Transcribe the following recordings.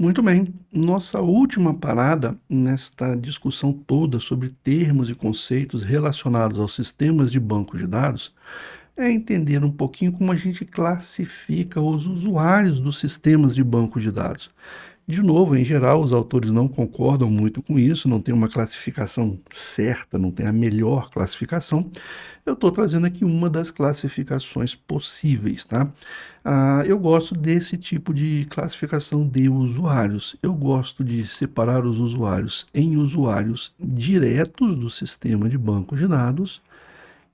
Muito bem. Nossa última parada nesta discussão toda sobre termos e conceitos relacionados aos sistemas de banco de dados é entender um pouquinho como a gente classifica os usuários dos sistemas de banco de dados. De novo, em geral, os autores não concordam muito com isso, não tem uma classificação certa, não tem a melhor classificação. Eu estou trazendo aqui uma das classificações possíveis, tá? Eu gosto desse tipo de classificação de usuários. Eu gosto de separar os usuários em usuários diretos do sistema de banco de dados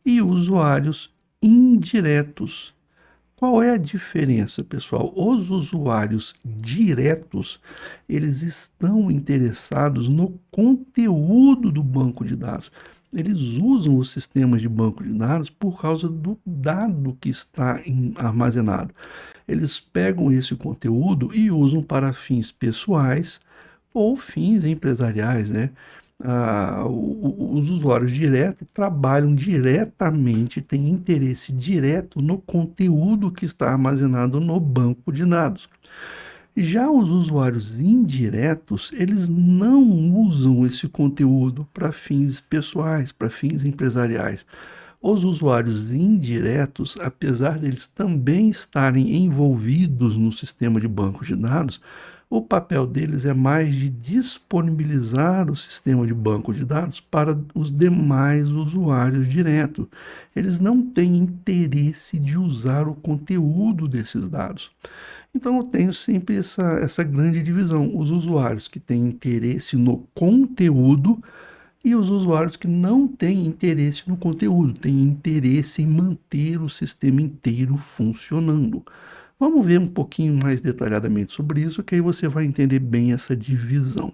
e usuários indiretos. Qual é a diferença, pessoal? Os usuários diretos, eles estão interessados no conteúdo do banco de dados. Eles usam os sistemas de banco de dados por causa do dado que está armazenado. Eles pegam esse conteúdo e usam para fins pessoais ou fins empresariais, né? Os usuários diretos trabalham diretamente, têm interesse direto no conteúdo que está armazenado no banco de dados. Já os usuários indiretos, eles não usam esse conteúdo para fins pessoais, para fins empresariais. Os usuários indiretos, apesar deles também estarem envolvidos no sistema de banco de dados, o papel deles é mais de disponibilizar o sistema de banco de dados para os demais usuários diretos. Eles não têm interesse de usar o conteúdo desses dados. Então eu tenho sempre essa grande divisão. Os usuários que têm interesse no conteúdo e os usuários que não têm interesse no conteúdo, têm interesse em manter o sistema inteiro funcionando. Vamos ver um pouquinho mais detalhadamente sobre isso, que aí você vai entender bem essa divisão.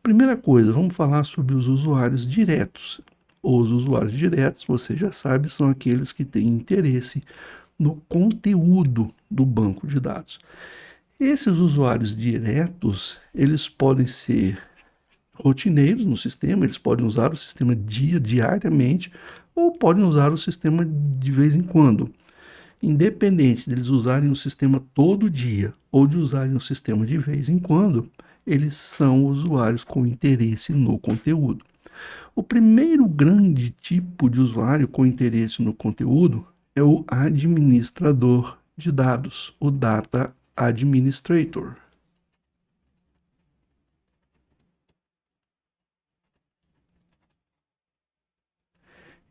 Primeira coisa, vamos falar sobre os usuários diretos. Os usuários diretos, você já sabe, são aqueles que têm interesse no conteúdo do banco de dados. Esses usuários diretos, eles podem ser rotineiros no sistema, eles podem usar o sistema diariamente ou podem usar o sistema de vez em quando. Independente deles usarem o sistema todo dia ou de usarem o sistema de vez em quando, eles são usuários com interesse no conteúdo. O primeiro grande tipo de usuário com interesse no conteúdo é o administrador de dados, o Data Administrator.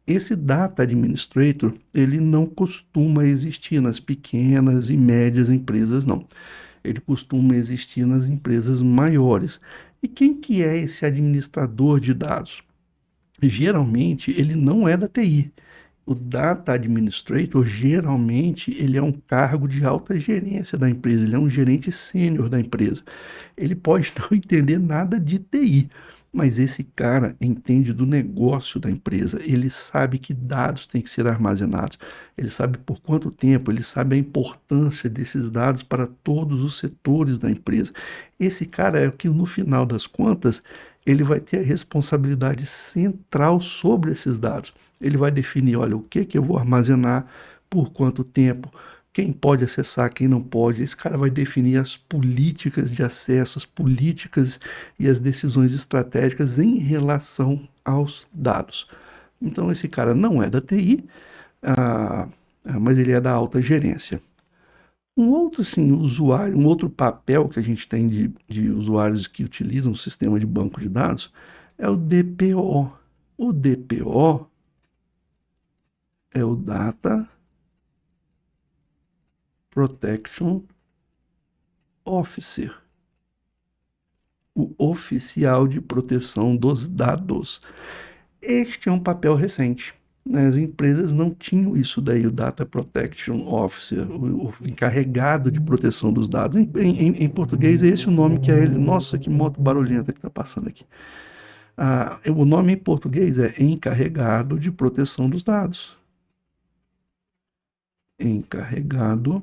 Esse Data Administrator, ele não costuma existir nas pequenas e médias empresas, não. Ele costuma existir nas empresas maiores. E quem que é esse administrador de dados? Geralmente, ele não é da TI. O Data Administrator, geralmente, ele é um cargo de alta gerência da empresa, ele é um gerente sênior da empresa. Ele pode não entender nada de TI, mas esse cara entende do negócio da empresa, ele sabe que dados têm que ser armazenados, ele sabe por quanto tempo, ele sabe a importância desses dados para todos os setores da empresa. Esse cara é o que, no final das contas, ele vai ter a responsabilidade central sobre esses dados. Ele vai definir, olha, o que eu vou armazenar, por quanto tempo, quem pode acessar, quem não pode. Esse cara vai definir as políticas de acesso, as políticas e as decisões estratégicas em relação aos dados. Então, esse cara não é da TI, ah, mas ele é da alta gerência. Um outro assim, usuário, um outro papel que a gente tem de usuários que utilizam o sistema de banco de dados é o DPO. O DPO é o Data Protection Officer, o oficial de proteção dos dados. Este é um papel recente. As empresas não tinham isso daí, o Data Protection Officer, o encarregado de proteção dos dados. Em português, é esse o nome que é ele. Nossa, que moto barulhenta que está passando aqui. O nome em português é encarregado de proteção dos dados. Encarregado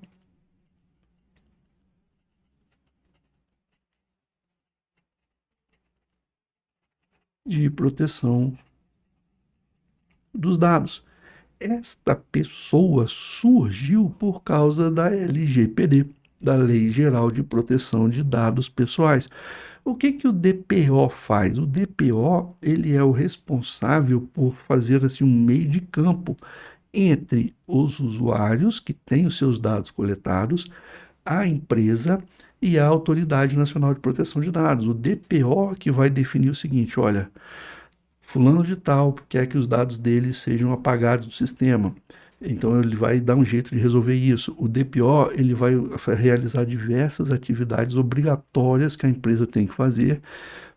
de proteção dos dados. Esta pessoa surgiu por causa da LGPD. da Lei Geral de Proteção de Dados Pessoais. O que que o DPO faz? O DPO, ele é o responsável por fazer assim um meio de campo entre os usuários que têm os seus dados coletados, a empresa e a Autoridade Nacional de Proteção de Dados. O DPO que vai definir o seguinte, olha, fulano de tal quer que os dados dele sejam apagados do sistema. Então ele vai dar um jeito de resolver isso. O DPO ele vai realizar diversas atividades obrigatórias que a empresa tem que fazer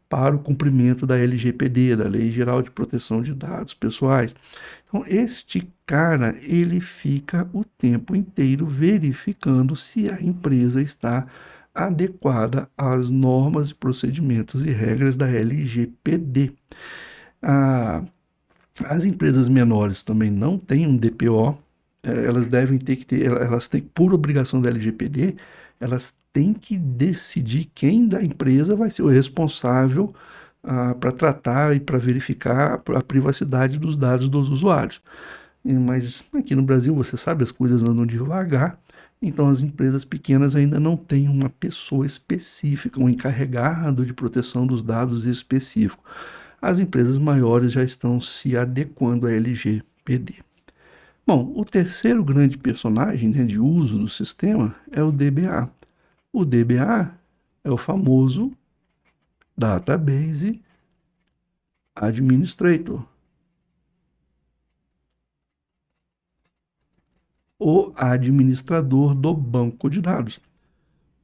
para o cumprimento da LGPD, da Lei Geral de Proteção de Dados Pessoais. Então este cara ele fica o tempo inteiro verificando se a empresa está adequada às normas, procedimentos e regras da LGPD. As empresas menores também não têm um DPO, elas devem ter que ter, elas têm, por obrigação da LGPD, elas têm que decidir quem da empresa vai ser o responsável para tratar e para verificar a privacidade dos dados dos usuários. Mas aqui no Brasil, você sabe, as coisas andam devagar, então as empresas pequenas ainda não têm uma pessoa específica, um encarregado de proteção dos dados específico. As empresas maiores já estão se adequando à LGPD. Bom, o terceiro grande personagem, né, de uso do sistema é o DBA. O DBA é o famoso Database Administrator. O administrador do banco de dados.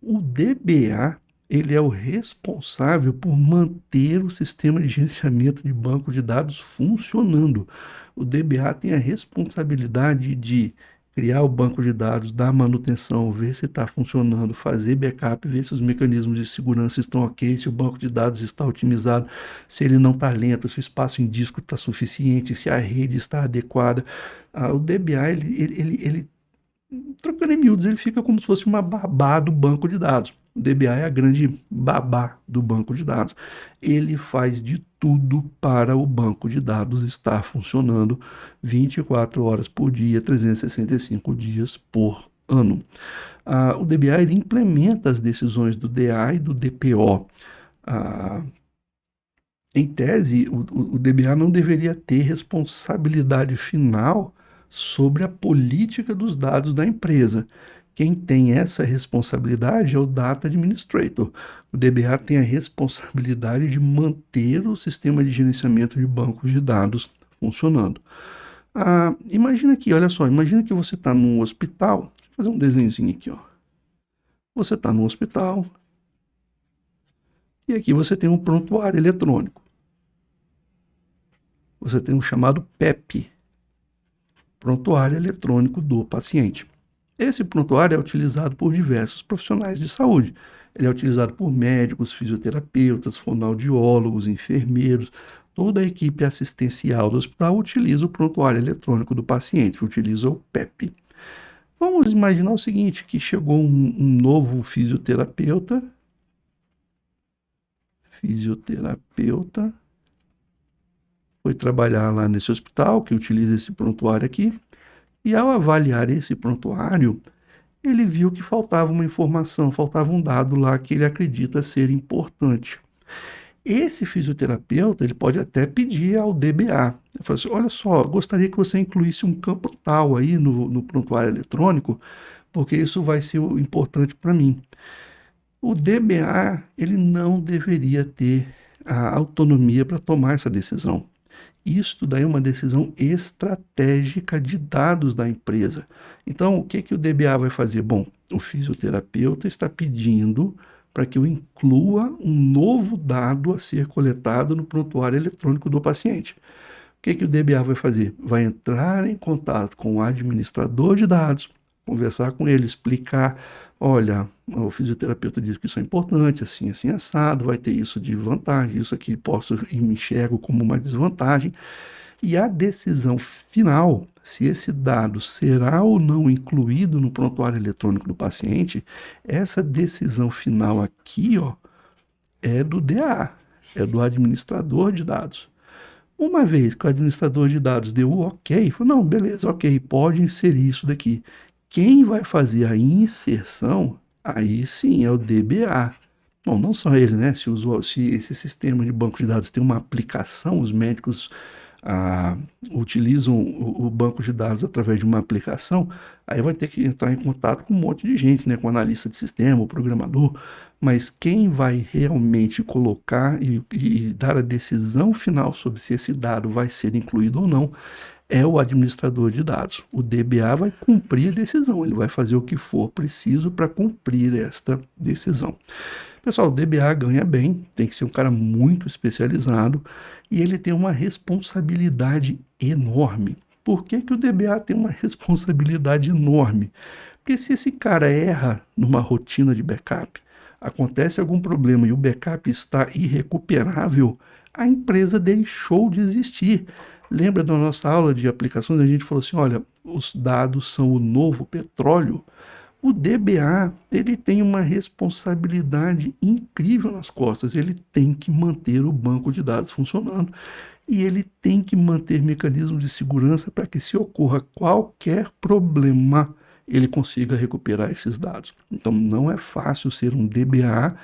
O DBA ele é o responsável por manter o sistema de gerenciamento de banco de dados funcionando. O DBA tem a responsabilidade de criar o banco de dados, dar manutenção, ver se está funcionando, fazer backup, ver se os mecanismos de segurança estão ok, se o banco de dados está otimizado, se ele não está lento, se o espaço em disco está suficiente, se a rede está adequada. O DBA, ele trocando em miúdos, ele fica como se fosse uma babá do banco de dados. O DBA é a grande babá do banco de dados. Ele faz de tudo para o banco de dados estar funcionando 24 horas por dia, 365 dias por ano. O DBA ele implementa as decisões do DA e do DPO. Em tese, o DBA não deveria ter responsabilidade final sobre a política dos dados da empresa. Quem tem essa responsabilidade é o Data Administrator. O DBA tem a responsabilidade de manter o sistema de gerenciamento de bancos de dados funcionando. Imagina aqui, olha só, imagina que você está num hospital, deixa eu fazer um desenhozinho aqui, ó. Você está num hospital e aqui você tem um prontuário eletrônico. Você tem um chamado PEP, Prontuário Eletrônico do Paciente. Esse prontuário é utilizado por diversos profissionais de saúde. Ele é utilizado por médicos, fisioterapeutas, fonoaudiólogos, enfermeiros. Toda a equipe assistencial do hospital utiliza o prontuário eletrônico do paciente, utiliza o PEP. Vamos imaginar o seguinte, que chegou um novo fisioterapeuta foi trabalhar lá nesse hospital, que utiliza esse prontuário aqui, e ao avaliar esse prontuário, ele viu que faltava uma informação, faltava um dado lá que ele acredita ser importante. Esse fisioterapeuta, ele pode até pedir ao DBA, ele fala assim, olha só, gostaria que você incluísse um campo tal aí no prontuário eletrônico, porque isso vai ser importante para mim. O DBA, ele não deveria ter a autonomia para tomar essa decisão. Isto daí é uma decisão estratégica de dados da empresa. Então, o que o DBA vai fazer? Bom, o fisioterapeuta está pedindo para que eu inclua um novo dado a ser coletado no prontuário eletrônico do paciente. O que o DBA vai fazer? Vai entrar em contato com o administrador de dados, conversar com ele, explicar, olha, o fisioterapeuta diz que isso é importante, assim, assim, assado, vai ter isso de vantagem, isso aqui posso enxergo como uma desvantagem. E a decisão final, se esse dado será ou não incluído no prontuário eletrônico do paciente, essa decisão final aqui, ó, é do DA, é do administrador de dados. Uma vez que o administrador de dados deu o ok, falou, não, beleza, ok, pode inserir isso daqui. Quem vai fazer a inserção Aí sim é o DBA. Bom, não só ele, né? Se esse sistema de banco de dados tem uma aplicação, os médicos ah, utilizam o banco de dados através de uma aplicação, aí vai ter que entrar em contato com um monte de gente, né? Com o analista de sistema, o programador. Mas quem vai realmente colocar e dar a decisão final sobre se esse dado vai ser incluído ou não é o administrador de dados. O DBA vai cumprir a decisão, ele vai fazer o que for preciso para cumprir esta decisão. Pessoal, o DBA ganha bem, tem que ser um cara muito especializado e ele tem uma responsabilidade enorme. Por que o DBA tem uma responsabilidade enorme? Porque se esse cara erra numa rotina de backup, acontece algum problema e o backup está irrecuperável, a empresa deixou de existir. Lembra da nossa aula de aplicações? A gente falou assim, olha, os dados são o novo petróleo. O DBA, ele tem uma responsabilidade incrível nas costas. Ele tem que manter o banco de dados funcionando e ele tem que manter mecanismos de segurança para que, se ocorra qualquer problema, ele consiga recuperar esses dados. Então, não é fácil ser um DBA.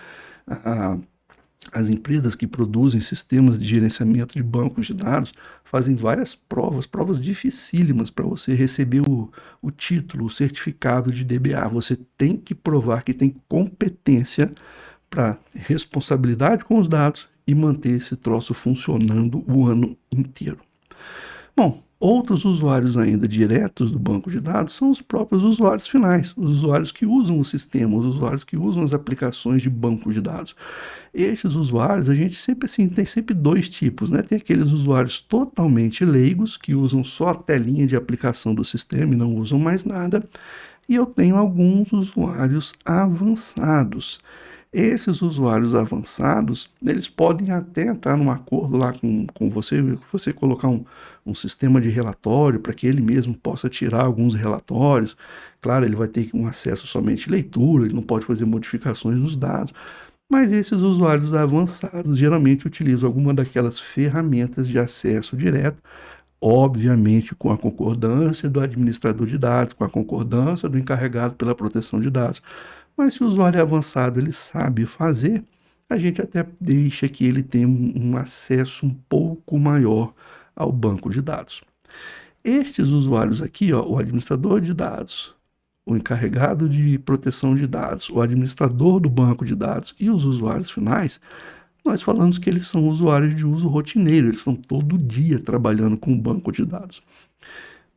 As empresas que produzem sistemas de gerenciamento de bancos de dados fazem várias provas dificílimas para você receber o título, o certificado de DBA. Você tem que provar que tem competência para responsabilidade com os dados e manter esse troço funcionando o ano inteiro. Bom, outros usuários ainda diretos do banco de dados são os próprios usuários finais, os usuários que usam o sistema, os usuários que usam as aplicações de banco de dados. Estes usuários, a gente sempre assim, tem sempre dois tipos, né? Tem aqueles usuários totalmente leigos, que usam só a telinha de aplicação do sistema e não usam mais nada, e eu tenho alguns usuários avançados. Esses usuários avançados, eles podem até entrar num acordo lá com você colocar um sistema de relatório para que ele mesmo possa tirar alguns relatórios. Claro, ele vai ter um acesso somente à leitura, ele não pode fazer modificações nos dados. Mas esses usuários avançados geralmente utilizam alguma daquelas ferramentas de acesso direto, obviamente com a concordância do administrador de dados, com a concordância do encarregado pela proteção de dados. Mas se o usuário é avançado, ele sabe fazer, a gente até deixa que ele tenha um acesso um pouco maior ao banco de dados. Estes usuários aqui, ó, o administrador de dados, o encarregado de proteção de dados, o administrador do banco de dados e os usuários finais, nós falamos que eles são usuários de uso rotineiro, eles estão todo dia trabalhando com o banco de dados.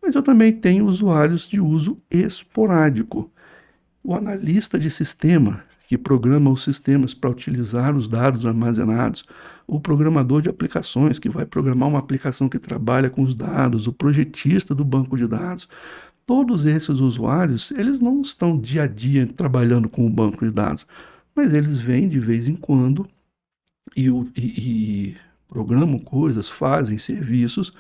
Mas eu também tenho usuários de uso esporádico. O analista de sistema, que programa os sistemas para utilizar os dados armazenados, o programador de aplicações, que vai programar uma aplicação que trabalha com os dados, o projetista do banco de dados. Todos esses usuários, eles não estão dia a dia trabalhando com o banco de dados, mas eles vêm de vez em quando e programam coisas, fazem serviços,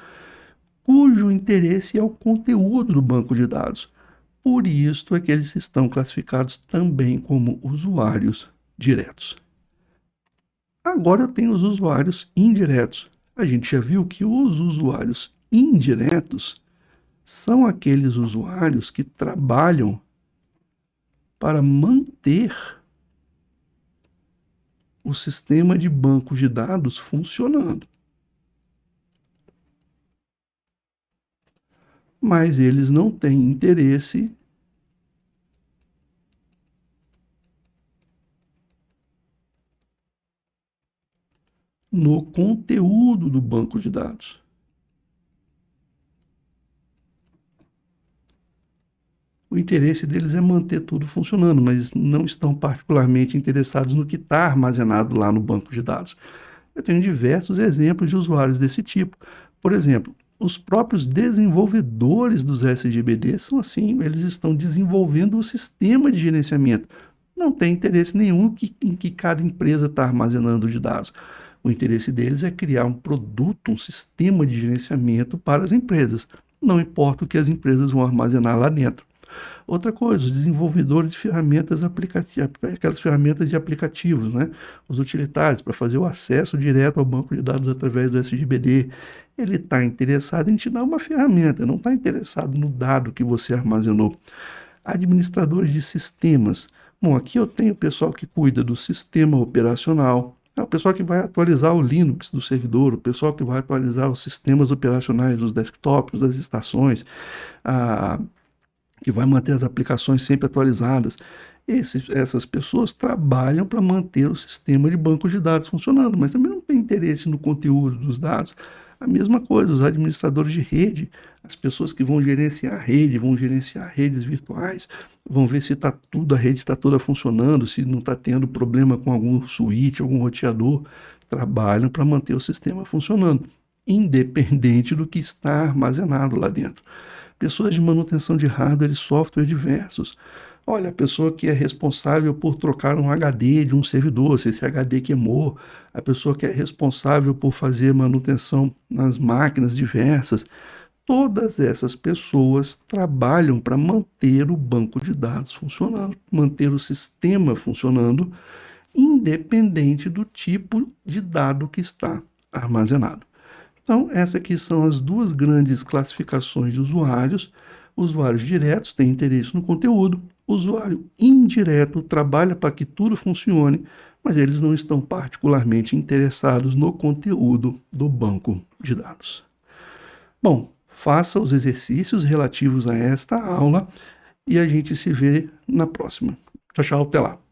cujo interesse é o conteúdo do banco de dados. Por isso é que eles estão classificados também como usuários diretos. Agora eu tenho os usuários indiretos. A gente já viu que os usuários indiretos são aqueles usuários que trabalham para manter o sistema de banco de dados funcionando. Mas eles não têm interesse no conteúdo do banco de dados. O interesse deles é manter tudo funcionando, mas não estão particularmente interessados no que está armazenado lá no banco de dados. Eu tenho diversos exemplos de usuários desse tipo. Por exemplo, os próprios desenvolvedores dos SGBD são assim, eles estão desenvolvendo o sistema de gerenciamento. Não tem interesse nenhum em que cada empresa está armazenando de dados. O interesse deles é criar um produto, um sistema de gerenciamento para as empresas. Não importa o que as empresas vão armazenar lá dentro. Outra coisa, os desenvolvedores de ferramentas aplicativas, aquelas ferramentas de aplicativos, né? Os utilitários, para fazer o acesso direto ao banco de dados através do SGBD. Ele está interessado em te dar uma ferramenta, não está interessado no dado que você armazenou. Administradores de sistemas, Bom, aqui eu tenho o pessoal que cuida do sistema operacional, é o pessoal que vai atualizar o Linux do servidor, o pessoal que vai atualizar os sistemas operacionais dos desktops, das estações, a, que vai manter as aplicações sempre atualizadas. Essas pessoas trabalham para manter o sistema de banco de dados funcionando, mas também não tem interesse no conteúdo dos dados. A mesma coisa, os administradores de rede, as pessoas que vão gerenciar a rede, vão gerenciar redes virtuais, vão ver se a rede está toda funcionando, se não está tendo problema com algum switch, algum roteador, trabalham para manter o sistema funcionando, independente do que está armazenado lá dentro. Pessoas de manutenção de hardware e software diversos. Olha, a pessoa que é responsável por trocar um HD de um servidor, se esse HD queimou, a pessoa que é responsável por fazer manutenção nas máquinas diversas. Todas essas pessoas trabalham para manter o banco de dados funcionando, manter o sistema funcionando, independente do tipo de dado que está armazenado. Então, essas aqui são as duas grandes classificações de usuários. Usuários diretos têm interesse no conteúdo, usuário indireto trabalha para que tudo funcione, mas eles não estão particularmente interessados no conteúdo do banco de dados. Bom, faça os exercícios relativos a esta aula e a gente se vê na próxima. Tchau, tchau, até lá.